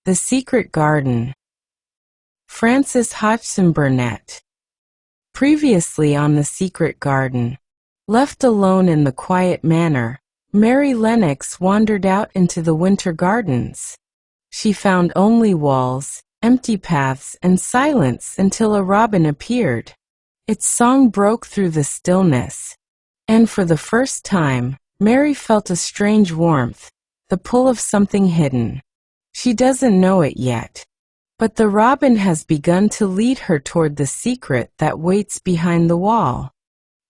The Secret Garden. Francis Hodgson Burnett. Previously on The Secret Garden. Left alone in the quiet manor, Mary Lennox wandered out into the winter gardens. She found only walls, empty paths, and silence until a robin appeared. Its song broke through the stillness. And for the first time, Mary felt a strange warmth, the pull of something hidden. She doesn't know it yet. But the robin has begun to lead her toward the secret that waits behind the wall.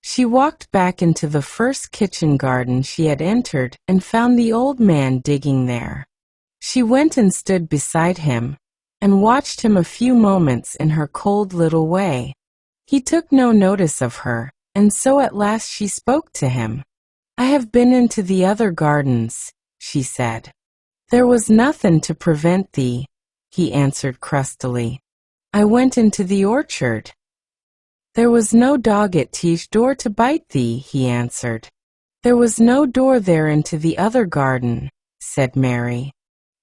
She walked back into the first kitchen garden she had entered and found the old man digging there. She went and stood beside him, and watched him a few moments in her cold little way. He took no notice of her, and so at last she spoke to him. "I have been into the other gardens," she said. "There was nothing to prevent thee," he answered crustily. "I went into the orchard." "There was no dog at teach door to bite thee," he answered. "There was no door there into the other garden," said Mary.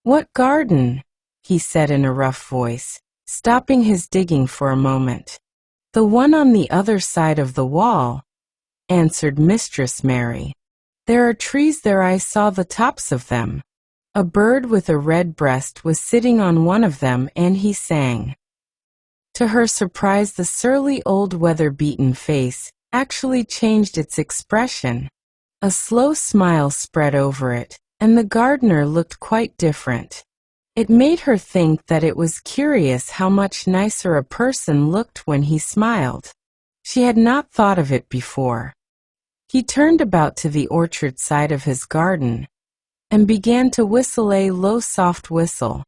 "What garden?" he said in a rough voice, stopping his digging for a moment. "The one on the other side of the wall," answered Mistress Mary. "There are trees there, I saw the tops of them. A bird with a red breast was sitting on one of them and he sang." To her surprise, the surly old weather-beaten face actually changed its expression. A slow smile spread over it, and the gardener looked quite different. It made her think that it was curious how much nicer a person looked when he smiled. She had not thought of it before. He turned about to the orchard side of his garden, and began to whistle a low, soft whistle.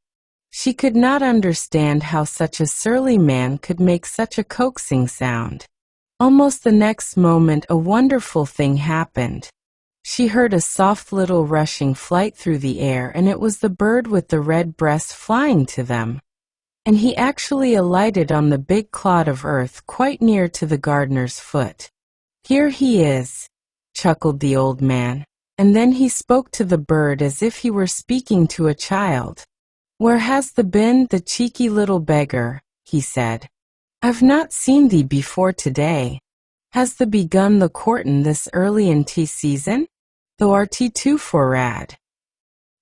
She could not understand how such a surly man could make such a coaxing sound. Almost the next moment a wonderful thing happened. She heard a soft little rushing flight through the air, and it was the bird with the red breast flying to them. And he actually alighted on the big clod of earth quite near to the gardener's foot. "Here he is," chuckled the old man. And then he spoke to the bird as if he were speaking to a child. "Where has thee been, the cheeky little beggar?" he said. "I've not seen thee before today. Has thee begun the courtin' this early in tea season? Thou art too forrad."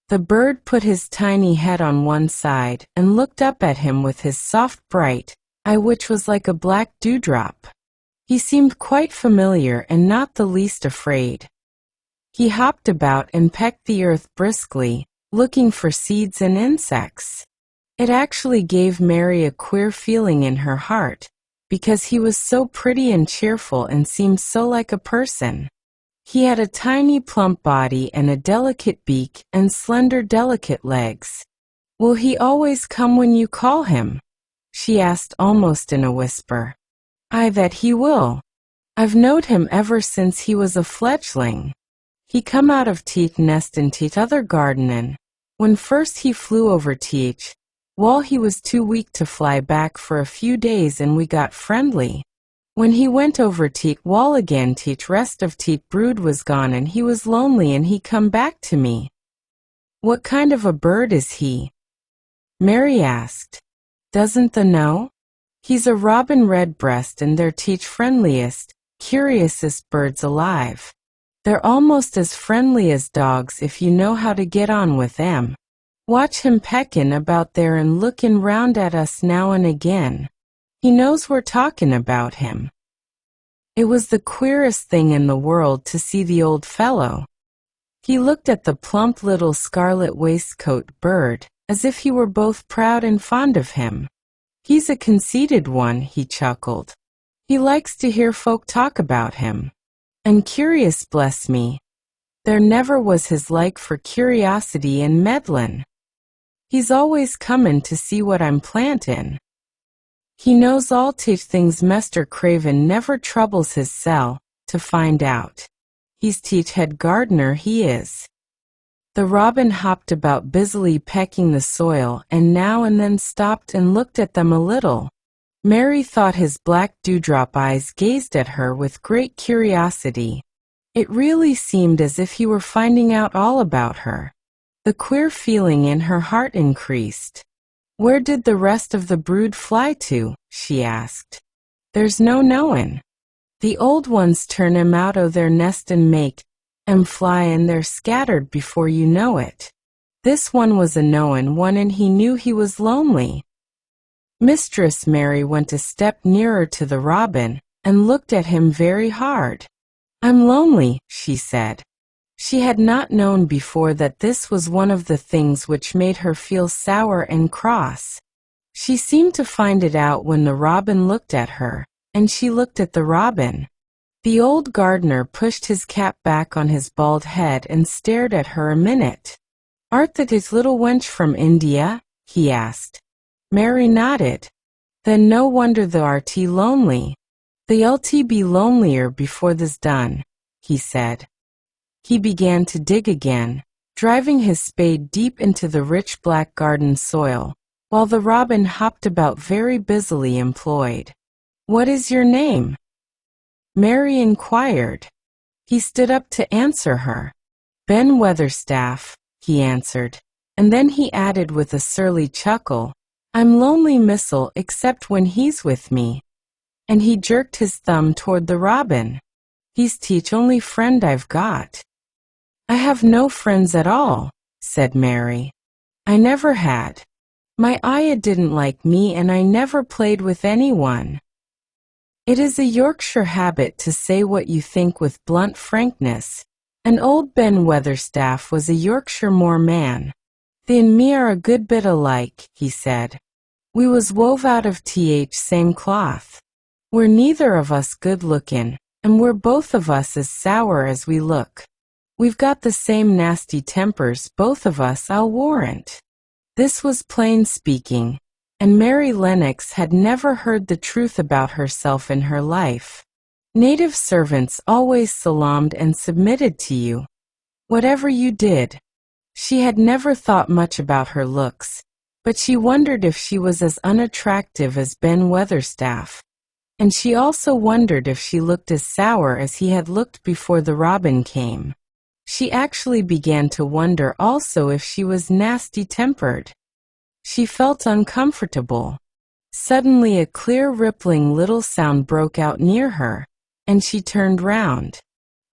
The bird put his tiny head on one side and looked up at him with his soft bright eye, which was like a black dewdrop. He seemed quite familiar and not the least afraid. He hopped about and pecked the earth briskly, looking for seeds and insects. It actually gave Mary a queer feeling in her heart, because he was so pretty and cheerful and seemed so like a person. He had a tiny plump body and a delicate beak and slender delicate legs. "Will he always come when you call him?" she asked almost in a whisper. "Aye, that he will. I've knowed him ever since he was a fledgling. He come out of teach nest in teach other gardenin'. When first he flew over teach, while he was too weak to fly back for a few days, and we got friendly. When he went over teach wall again, teach rest of teach brood was gone and he was lonely, and he come back to me." "What kind of a bird is he?" Mary asked. "Doesn't thee know? He's a robin redbreast, and they're teach friendliest, curiousest birds alive. They're almost as friendly as dogs if you know how to get on with them. Watch him peckin' about there and lookin' round at us now and again. He knows we're talkin' about him." It was the queerest thing in the world to see the old fellow. He looked at the plump little scarlet waistcoat bird as if he were both proud and fond of him. "He's a conceited one," he chuckled. "He likes to hear folk talk about him. And curious, bless me. There never was his like for curiosity and meddlin'. He's always comin' to see what I'm plantin'. He knows all things Mester Craven never troubles his sell to find out. He's teach head gardener, he is." The robin hopped about busily pecking the soil, and now and then stopped and looked at them a little. Mary thought his black dewdrop eyes gazed at her with great curiosity. It really seemed as if he were finding out all about her. The queer feeling in her heart increased. Where did the rest of the brood fly to? She asked. There's no knowin'. The old ones turn 'em out o' their nest and make 'em fly, and they're scattered before you know it. This one was a knowin' one, and he knew he was lonely. Mistress Mary went a step nearer to the robin and looked at him very hard. I'm lonely, she said. She had not known before that this was one of the things which made her feel sour and cross. She seemed to find it out when the robin looked at her, and she looked at the robin. The old gardener pushed his cap back on his bald head and stared at her a minute. Art that his little wench from India? He asked. Mary nodded. Then no wonder thou'rt lonely. Thou'lt be lonelier before this done, he said. He began to dig again, driving his spade deep into the rich black garden soil, while the robin hopped about very busily employed. What is your name? Mary inquired. He stood up to answer her. Ben Weatherstaff, he answered, and then he added with a surly chuckle, I'm lonely, Missel, except when he's with me. And he jerked his thumb toward the robin. He's teach only friend I've got. I have no friends at all, said Mary. I never had. My ayah didn't like me, and I never played with anyone. It is a Yorkshire habit to say what you think with blunt frankness, and old Ben Weatherstaff was a Yorkshire moor man. Thee and me are a good bit alike, he said. We was wove out of same cloth. We're neither of us good-lookin', and we're both of us as sour as we look. We've got the same nasty tempers, both of us, I'll warrant. This was plain speaking, and Mary Lennox had never heard the truth about herself in her life. Native servants always salaamed and submitted to you, whatever you did. She had never thought much about her looks, but she wondered if she was as unattractive as Ben Weatherstaff, and she also wondered if she looked as sour as he had looked before the robin came. She actually began to wonder also if she was nasty-tempered. She felt uncomfortable. Suddenly a clear rippling little sound broke out near her, and she turned round.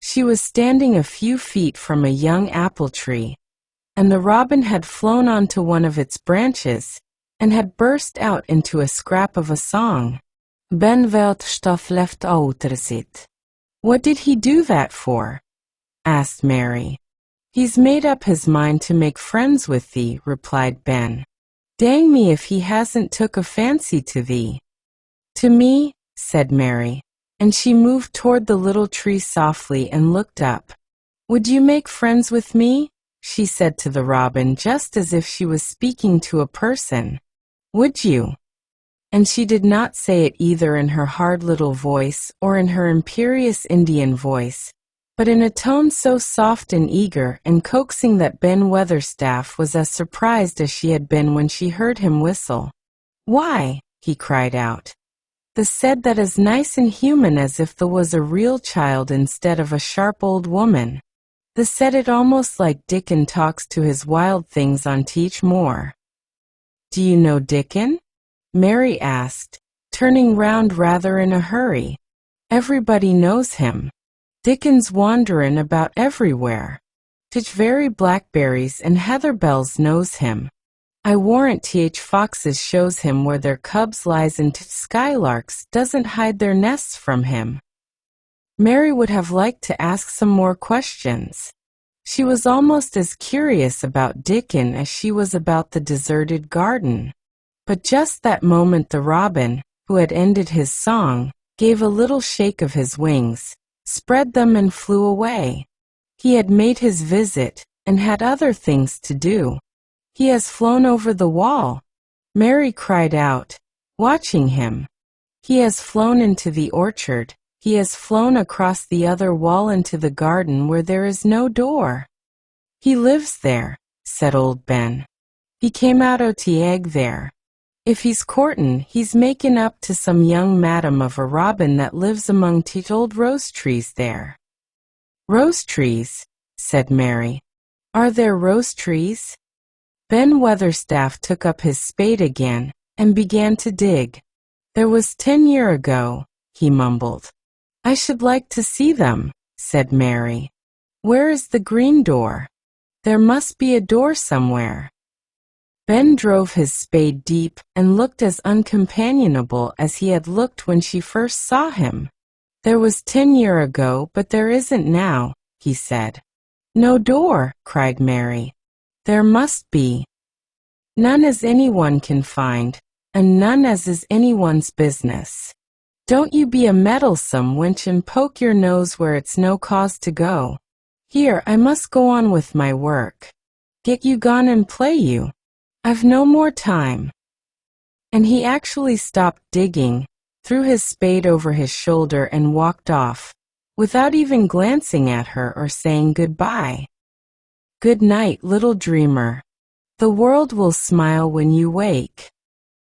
She was standing a few feet from a young apple tree, and the robin had flown onto one of its branches and had burst out into a scrap of a song. Ben wilt stof left outersit. What did he do that for? Asked Mary. He's made up his mind to make friends with thee, replied Ben. Dang me if he hasn't took a fancy to thee. To me, said Mary, and she moved toward the little tree softly and looked up. Would you make friends with me? She said to the robin, just as if she was speaking to a person. Would you? And she did not say it either in her hard little voice or in her imperious Indian voice, but in a tone so soft and eager and coaxing that Ben Weatherstaff was as surprised as she had been when she heard him whistle. Why, he cried out. The said that as nice and human as if the was a real child instead of a sharp old woman. The said it almost like Dickon talks to his wild things on Teach Moor. Do you know Dickon? Mary asked, turning round rather in a hurry. Everybody knows him. Dickon's wanderin' about everywhere. Tich very blackberries and heatherbells knows him. I warrant foxes shows him where their cubs lies, and skylarks doesn't hide their nests from him. Mary would have liked to ask some more questions. She was almost as curious about Dickon as she was about the deserted garden. But just that moment the robin, who had ended his song, gave a little shake of his wings, spread them and flew away. He had made his visit, and had other things to do. He has flown over the wall, Mary cried out, watching him. He has flown into the orchard. He has flown across the other wall into the garden where there is no door. He lives there, said old Ben. He came out o' the egg there. If he's courtin', he's makin' up to some young madam of a robin that lives among the old rose trees there. Rose trees, said Mary. Are there rose trees? Ben Weatherstaff took up his spade again and began to dig. "There was 10 years ago," he mumbled. "I should like to see them," said Mary. "Where is the green door? There must be a door somewhere." Ben drove his spade deep and looked as uncompanionable as he had looked when she first saw him. "There was 10 years ago, but there isn't now," he said. "No door," cried Mary. "There must be. None as anyone can find, and none as is anyone's business. Don't you be a meddlesome wench and poke your nose where it's no cause to go. Here, I must go on with my work. Get you gone and play you. I've no more time." And he actually stopped digging, threw his spade over his shoulder and walked off, without even glancing at her or saying goodbye. Good night, little dreamer. The world will smile when you wake.